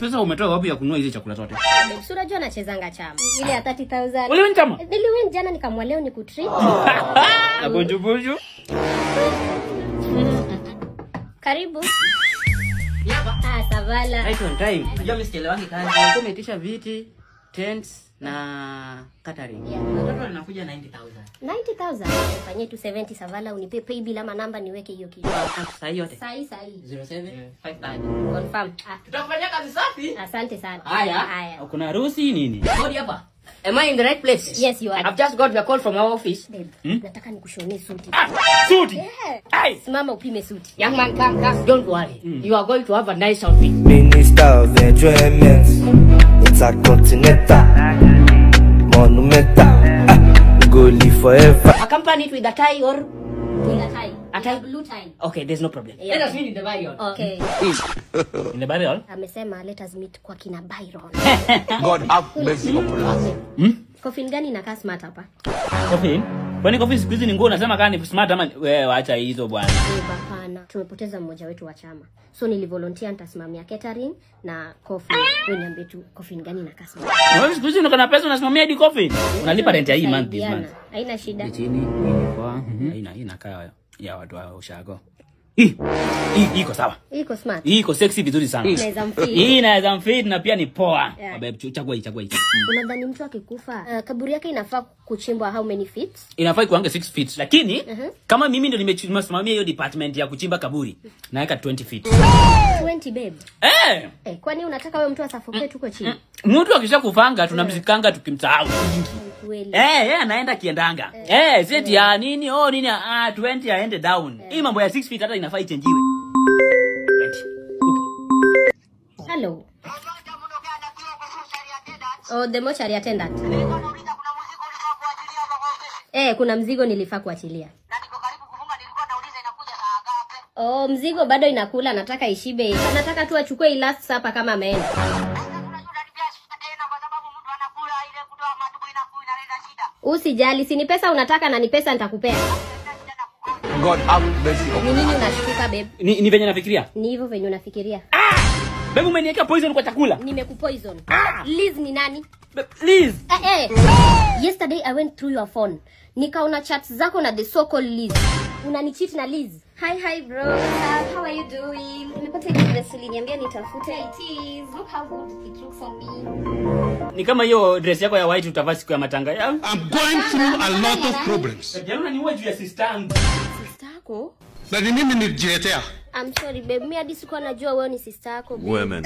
Pesa umetoa wapi ya kununua hizi chakula zote? Babe, si unajua nachezanga chama. Ile ya 30,000. Uliwin chama? Niliwin jana nikamwa leo nikutreat. Na bonjour. Karibu. Savala. Right on time. Unajua mimi sichelewangi kazi. Umeitisha viti, tents na catering. Watoto wanakuja 90,000. 90,000. Fanyie tu 70 Savala unipe pay bill ama namba niweke hiyo kitu. Saa yote. Sahi. 0759. Confirm. Tutakufanyia kazi safi. Asante sana. Haya. Kuna harusi nini? Hodi hapa. Am I in the right place? Yes, you are. I've just got the call from our office. Babe, nataka nikushonee suti. Suti. Yeah. Simama upime suti. Young man, come. Don't worry. You are going to have a nice outfit. Minister of Enjoyment, it's a continental, monumental, go live forever. Accompany it with a tie or With a tie. A tie? Blue tie. okay, there's no problem. Yeah. Let us meet in the burial. Okay. In the burial? Amesema let us meet kwa kina Byron. God have mercy upon us. Coffin gani inakaa smart hapa? Coffin? Kwani coffin siku hizi ni nguo unasema kama ni smart ama wewe acha hizo bwana. Hapana. Tumepoteza mmoja wetu wa chama. So nilivolunteer nitasimamia catering na coffin. Wewe niambie tu coffin gani inakaa smart. Wewe siku hizi unaona pesa unasimamia hadi coffin. Unalipa rent ya hii month this month. Haina shida. Chini kwa inakaa ya watu wa ushago. Iko sawa. Iko smart. Iko sexy vizuri sana. Inaweza mfit. Hii inaweza mfit na pia ni poa. Yeah. Babe, chagua hii. Unadhani mtu akikufa kaburi yake inafaa kuchimbwa how many feet? Inafaa kuanga 6 feet. Lakini kama mimi ndio nimesimamia hiyo department ya kuchimba kaburi, naweka 20 feet. 20 babe. Kwani unataka wewe mtu asuffocate huko chini? Mtu akishakufanga tunamzikanga tukimsahau. Kweli. Anaenda kiendanga. Seti ya nini? 20 aende down. Hii mambo ya 6 feet hata inafaa ichenjiwe. Hello. Oh, the mortuary attendant. Kuna mzigo nilifaa kuachilia. Oh, mzigo bado inakula, nataka ishibe. Nataka tu achukue last supper kama ameenda. Usijali, si ni pesa unataka na ni pesa nitakupea. God have mercy upon us. Ni nini unashtuka babe? Ni venye nafikiria. Ni hivyo venye unafikiria. Babe umeniweka poison kwa chakula. Nimekupoison. Liz ni nani? Liz. Yesterday I went through your phone. Nikaona chats zako na the so called Liz. Unanicheat na Liz. Hi bro. How are you doing? Nimepata ile dress uliniambia nitafute. It is. Look how good it looks on me. Ni kama hiyo dress yako ya white utavaa siku ya matanga. I'm going through a lot of problems. Jana ni wewe juu ya sister yangu. Sister yako? Na ni mimi nijiletea. I'm sorry babe. Mimi hadi sikuwa najua wewe ni sister yako. Women.